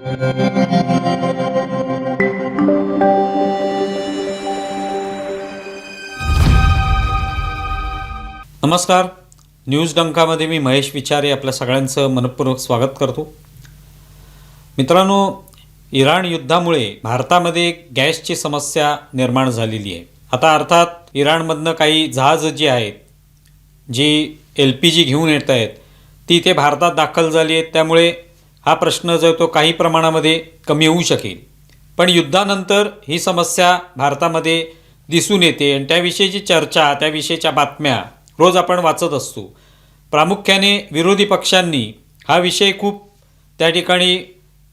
नमस्कार. न्यूज डंकामध्ये मी महेश विचारे आपल्या सगळ्यांचं मनपूर्वक स्वागत करतो. मित्रांनो, इराण युद्धामुळे भारतामध्ये गॅसची समस्या निर्माण झालेली आहे. आता अर्थात इराणमधनं काही जहाज जी आहेत, जी LPG घेऊन येत आहेत, ती इथे भारतात दाखल झाली आहेत. त्यामुळे हा प्रश्न जो तो काही प्रमाणामध्ये कमी होऊ शकेल. पण युद्धानंतर ही समस्या भारतामध्ये दिसून येते आणि त्याविषयीची चर्चा, त्याविषयीच्या बातम्या रोज आपण वाचत असतो. प्रामुख्याने विरोधी पक्षांनी हा विषय खूप त्या ठिकाणी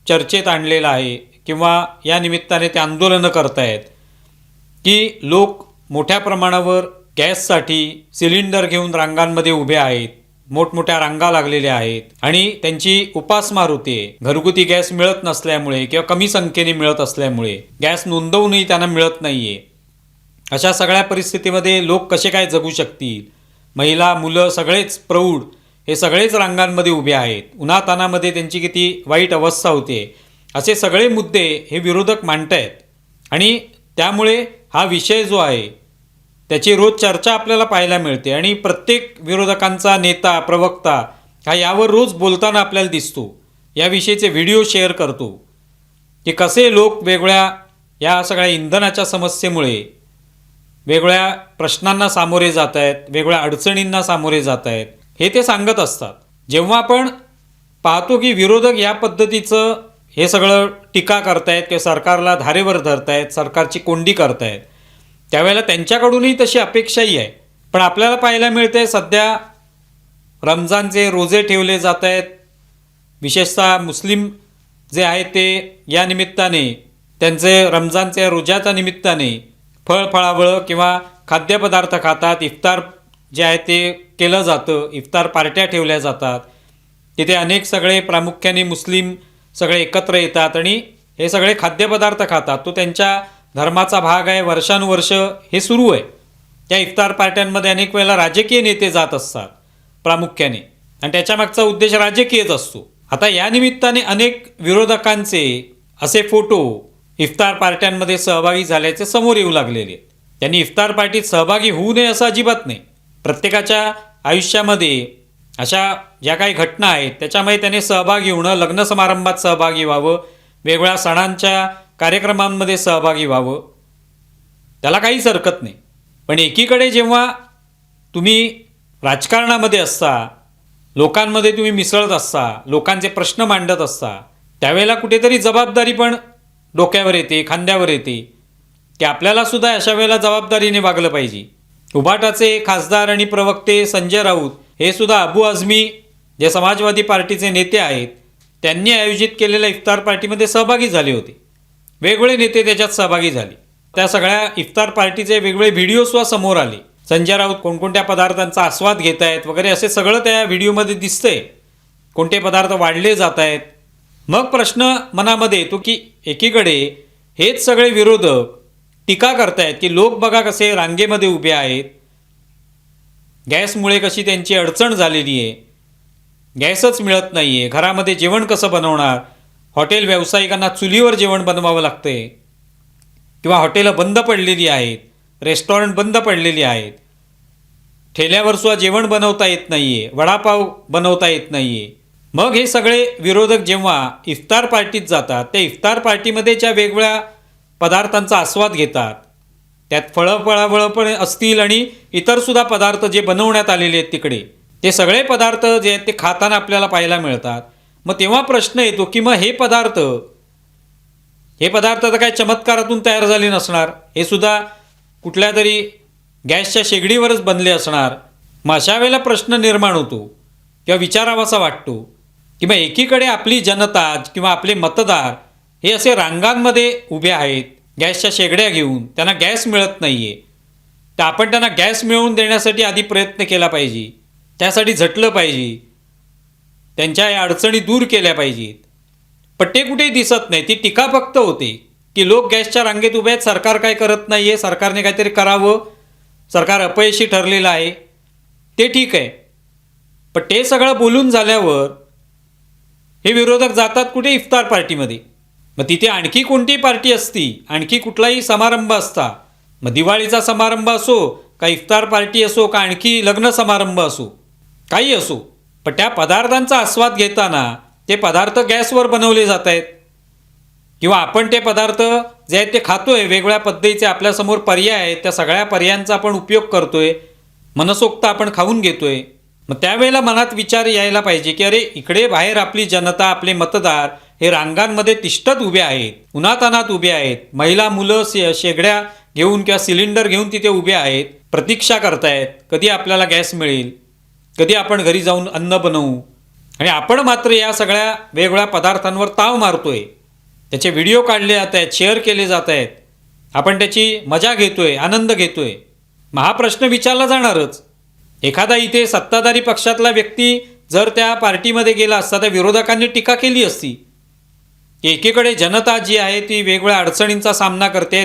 चर्चेत आणलेला आहे किंवा या निमित्ताने ते आंदोलनं करत आहेत की लोक मोठ्या प्रमाणावर गॅससाठी सिलेंडर घेऊन रांगांमध्ये उभे आहेत, मोठमोठ्या रांगा लागलेल्या आहेत आणि त्यांची उपासमार होते. घरगुती गॅस मिळत नसल्यामुळे किंवा कमी संख्येने मिळत असल्यामुळे गॅस नोंदवूनही त्यांना मिळत नाही आहे. अशा सगळ्या परिस्थितीमध्ये लोक कसे काय जगू शकतील? महिला, मुलं, सगळेच प्रौढ हे सगळेच रांगांमध्ये उभे आहेत. उन्हातानामध्ये त्यांची किती वाईट अवस्था होते. असे सगळे मुद्दे हे विरोधक मांडत आहेत आणि त्यामुळे हा विषय जो आहे त्याची रोज चर्चा आपल्याला पाहायला मिळते आणि प्रत्येक विरोधकांचा नेता, प्रवक्ता हा यावर रोज बोलताना आपल्याला दिसतो. याविषयीचे व्हिडिओ शेअर करतो की कसे लोक वेगळ्या या सगळ्या इंधनाच्या समस्येमुळे वेगळ्या प्रश्नांना सामोरे जात आहेत, वेगळ्या अडचणींना सामोरे जात आहेत, हे ते सांगत असतात. जेव्हा आपण पाहतो की विरोधक या पद्धतीचं हे सगळं टीका करतायत किंवा सरकारला धारेवर धरतायत, सरकारची कोंडी करतायत, त्यावेळेला त्यांच्याकडूनही तशी अपेक्षाही आहे. पण आपल्याला पाहायला मिळते सध्या रमजानचे रोजे ठेवले जात आहेत. विशेषतः मुस्लिम जे आहेत ते या निमित्ताने त्यांचे रमजानच्या रोजाच्या निमित्ताने फळफळावळं किंवा खाद्यपदार्थ खातात. इफ्तार जे आहे ते केलं जातं, इफ्तार पार्ट्या ठेवल्या जातात. तिथे अनेक सगळे प्रामुख्याने मुस्लिम सगळे एकत्र येतात आणि हे सगळे खाद्यपदार्थ खातात. तो त्यांच्या धर्माचा भाग आहे. वर्षानुवर्ष हे सुरू आहे. त्या इफ्तार पार्ट्यांमध्ये अनेक वेळेला राजकीय नेते जात असतात प्रामुख्याने आणि त्याच्यामागचा उद्देश राजकीयच असतो. आता या निमित्ताने अनेक विरोधकांचे असे फोटो इफ्तार पार्ट्यांमध्ये सहभागी झाल्याचे समोर येऊ लागलेले आहेत. त्यांनी इफ्तार पार्टीत सहभागी होऊ नये असं अजिबात नाही. प्रत्येकाच्या आयुष्यामध्ये अशा ज्या काही घटना आहेत त्याच्यामध्ये त्याने सहभागी होणं, लग्न समारंभात सहभागी व्हावं, वेगवेगळ्या सणांच्या कार्यक्रमांमध्ये सहभागी व्हावं, त्याला काहीच हरकत नाही. पण एकीकडे जेव्हा तुम्ही राजकारणामध्ये असता, लोकांमध्ये तुम्ही मिसळत असता, लोकांचे प्रश्न मांडत असता, त्यावेळेला कुठेतरी जबाबदारी पण डोक्यावर येते, खांद्यावर येते की आपल्याला सुद्धा अशा वेळेला जबाबदारीने वागलं पाहिजे. उभाटाचे खासदार आणि प्रवक्ते संजय राऊत हे सुद्धा अबू आझमी जे समाजवादी पार्टीचे नेते आहेत त्यांनी आयोजित केलेल्या इफ्तार पार्टीमध्ये सहभागी झाले होते. वेगवेगळे नेते त्याच्यात सहभागी झाले. त्या सगळ्या इफ्तार पार्टीचे वेगवेगळे व्हिडिओसुद्धा समोर आले. संजय राऊत कोणकोणत्या पदार्थांचा आस्वाद घेत आहेत वगैरे असे सगळं त्या व्हिडिओमध्ये दिसतंय. कोणते पदार्थ वाढले जात आहेत. मग प्रश्न मनामध्ये येतो की एकीकडे हेच सगळे विरोधक टीका करतायत की लोक बघा कसे रांगेमध्ये उभे आहेत, गॅसमुळे कशी त्यांची अडचण झालेली आहे, गॅसच मिळत नाही आहे, घरामध्ये जेवण कसं बनवणार, हॉटेल व्यावसायिकांना चुलीवर जेवण बनवावं लागतंय किंवा हॉटेलं बंद पडलेली आहेत, रेस्टॉरंट बंद पडलेली आहेत, ठेल्यावर सुद्धा जेवण बनवता येत नाही आहे, वडापाव बनवता येत नाही आहे. मग हे सगळे विरोधक जेव्हा इफ्तार पार्टीत जातात, त्या इफ्तार पार्टीमध्ये ज्या वेगवेगळ्या पदार्थांचा आस्वाद घेतात, त्यात फळं पण असतील आणि इतरसुद्धा पदार्थ जे बनवण्यात आलेले आहेत तिकडे, ते सगळे पदार्थ जे आहेत ते खाताना आपल्याला पाहायला मिळतात. मग तेव्हा प्रश्न येतो की मग हे पदार्थ तर काय चमत्कारातून तयार झाले नसणार, हे सुद्धा कुठल्या तरी गॅसच्या शेगडीवरच बनले असणार. मग अशा वेळेला प्रश्न निर्माण होतो किंवा विचारावासा वाटतो की मग एकीकडे आपली जनता किंवा आपले मतदार हे असे रांगांमध्ये उभे आहेत गॅसच्या शेगड्या घेऊन, त्यांना गॅस मिळत नाही आहे, तर आपण त्यांना गॅस मिळवून देण्यासाठी आधी प्रयत्न केला पाहिजे, त्यासाठी झटलं पाहिजे, त्यांच्या या अडचणी दूर केल्या पाहिजेत. पण ते कुठेही दिसत नाही. ती टीका फक्त होते की लोक गॅसच्या रांगेत उभे आहेत, सरकार काय करत नाही आहे, सरकारने काहीतरी करावं, सरकार अपयशी ठरलेलं आहे, ते ठीक आहे. पण ते सगळं बोलून झाल्यावर हे विरोधक जातात कुठे? इफ्तार पार्टीमध्ये. मग तिथे आणखी कोणती पार्टी असती, आणखी कुठलाही समारंभ असता, मग दिवाळीचा समारंभ असो का इफ्तार पार्टी असो का आणखी लग्न समारंभ असो, काही असो, पण त्या पदार्थांचा आस्वाद घेताना ते पदार्थ गॅसवर बनवले जात आहेत किंवा आपण ते पदार्थ जे आहेत ते खातोय, वेगवेगळ्या पद्धतीचे आपल्यासमोर पर्याय आहेत, त्या सगळ्या पर्यायांचा आपण उपयोग करतोय, मनसोक्त आपण खाऊन घेतोय. मग त्यावेळेला मनात विचार यायला पाहिजे की अरे इकडे बाहेर आपली जनता, आपले मतदार हे रांगांमध्ये तिष्ठत उभे आहेत, उन्हातानात उभे आहेत, महिला मुलं शेगड्या घेऊन किंवा सिलेंडर घेऊन तिथे उभे आहेत, प्रतीक्षा करतायत कधी आपल्याला गॅस मिळेल, कधी आपण घरी जाऊन अन्न बनवू, आणि आपण मात्र या सगळ्या वेगवेगळ्या पदार्थांवर ताव मारतोय. त्याचे व्हिडिओ काढले जात आहेत, शेअर केले जात आहेत, आपण त्याची मजा घेतोय, आनंद घेतोय. मग हा प्रश्न विचारला जाणारच. एखादा इथे सत्ताधारी पक्षातला व्यक्ती जर त्या पार्टीमध्ये गेला असता तर विरोधकांनी टीका केली असती की एकीकडे जनता जी आहे ती वेगवेगळ्या अडचणींचा सामना करते,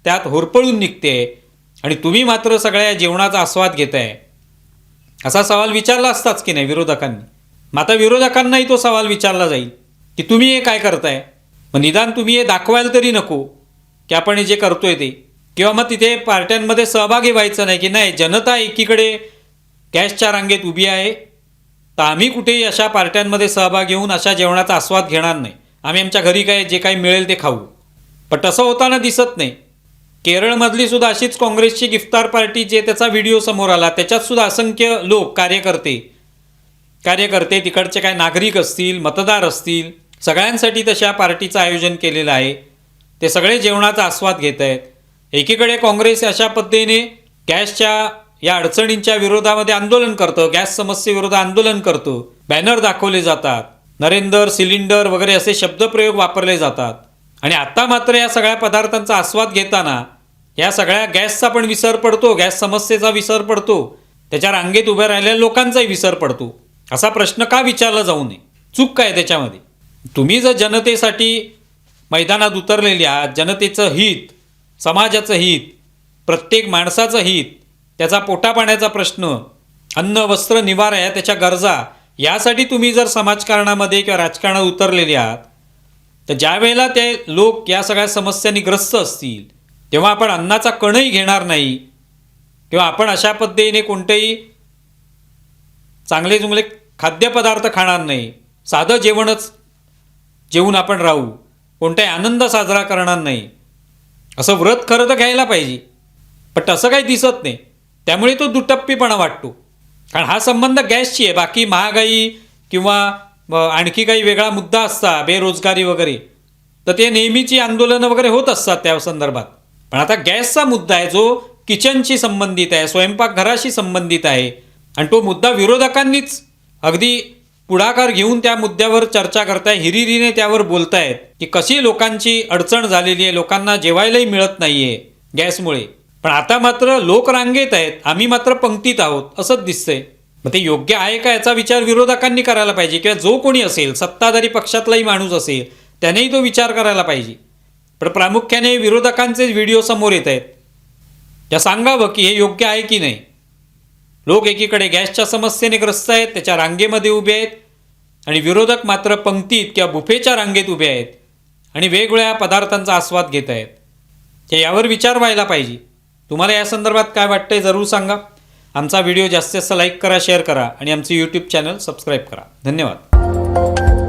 त्यात होरपळून निघते, आणि तुम्ही मात्र सगळ्या जेवणाचा आस्वाद घेताय. असा सवाल विचारला असताच की नाही विरोधकांनी. मग आता विरोधकांनाही तो सवाल विचारला जाईल की तुम्ही हे काय करताय. मग निदान तुम्ही हे दाखवायला तरी नको की आपण हे जे करतोय ते, किंवा मग तिथे पार्ट्यांमध्ये सहभागी व्हायचं नाही की नाही जनता एकीकडे गॅसच्या रांगेत उभी आहे तर आम्ही कुठेही अशा पार्ट्यांमध्ये सहभाग घेऊन अशा जेवणाचा आस्वाद घेणार नाही, आम्ही आमच्या घरी काय जे काही मिळेल ते खाऊ. पण तसं होताना दिसत नाही. केरळमधली सुद्धा अशीच काँग्रेसची इफ्तार पार्टी जे त्याचा व्हिडिओ समोर आला त्याच्यात सुद्धा असंख्य लोक, कार्यकर्ते तिकडचे काय नागरिक असतील, मतदार असतील, सगळ्यांसाठी तशा पार्टीचं आयोजन केलेलं आहे. ते सगळे जेवणाचा आस्वाद घेत आहेत. एकीकडे काँग्रेस अशा पद्धतीने गॅसच्या या अडचणींच्या विरोधामध्ये आंदोलन करतं, गॅस समस्येविरोधात आंदोलन करतं, बॅनर दाखवले जातात, नरेंद्र सिलेंडर वगैरे असे शब्दप्रयोग वापरले जातात. आणि आता मात्र या सगळ्या पदार्थांचा आस्वाद घेताना या सगळ्या गॅसचा पण विसर पडतो, गॅस समस्येचा विसर पडतो, त्याच्या रांगेत उभ्या राहिलेल्या लोकांचाही विसर पडतो. असा प्रश्न का विचारला जाऊ नये? चूक काय त्याच्यामध्ये? तुम्ही जर जनतेसाठी मैदानात उतरलेले आहात, जनतेचं हित, समाजाचं हित, प्रत्येक माणसाचं हित, त्याचा पोटापाण्याचा प्रश्न, अन्न वस्त्र निवारा या त्याच्या गरजा, यासाठी तुम्ही जर समाजकारणामध्ये किंवा राजकारणात उतरलेले आहात तर ज्या वेळेला ते लोक या सगळ्या समस्यांनी ग्रस्त असतील तेव्हा आपण अन्नाचा कणही घेणार नाही किंवा आपण अशा पद्धतीने कोणतेही चांगले जुंगले खाद्यपदार्थ खाणार नाही, साधं जेवणच जेवून आपण राहू, कोणताही आनंद साजरा करणार नाही, असं व्रत खरं तर घ्यायला पाहिजे. पण तसं काही दिसत नाही. त्यामुळे तो दुटप्पीपणा वाटतो. कारण हा संबंध गॅसची आहे. बाकी महागाई किंवा आणखी काही वेगळा मुद्दा असता, बेरोजगारी वगैरे, तर ते नेहमीची आंदोलनं वगैरे होत असतात त्या संदर्भात. पण आता गॅसचा मुद्दा आहे जो किचनशी संबंधित आहे, स्वयंपाकघराशी संबंधित आहे, आणि तो मुद्दा विरोधकांनीच अगदी पुढाकार घेऊन त्या मुद्द्यावर चर्चा करताय, हिरिरीने त्यावर बोलतायत की कशी लोकांची अडचण झालेली आहे, लोकांना जेवायलाही मिळत नाही आहे गॅसमुळे. पण आता मात्र लोक रांगेत आहेत, आम्ही मात्र पंक्तीत आहोत, असंच दिसतंय. मग ते योग्य आहे का याचा विचार विरोधकांनी करायला पाहिजे, किंवा जो कोणी असेल, सत्ताधारी पक्षातलाही माणूस असेल त्यानेही तो विचार करायला पाहिजे. पण प्रामुख्याने विरोधकांचे व्हिडिओ समोर येत आहेत, त्या सांगावं की हे योग्य आहे की नाही. लोक एकीकडे गॅसच्या समस्येने ग्रस्त आहेत, त्याच्या रांगेमध्ये उभे आहेत, आणि विरोधक मात्र पंक्तीत किंवा बुफेच्या रांगेत उभे आहेत आणि वेगवेगळ्या पदार्थांचा आस्वाद घेत आहेत. यावर विचार व्हायला पाहिजे. तुम्हाला या संदर्भात काय वाटतंय जरूर सांगा. आमचा व्हिडिओ जास्तीत जास्त लाईक करा, शेअर करा, आणि आमचे यूट्यूब चॅनल सबस्क्राईब करा. धन्यवाद.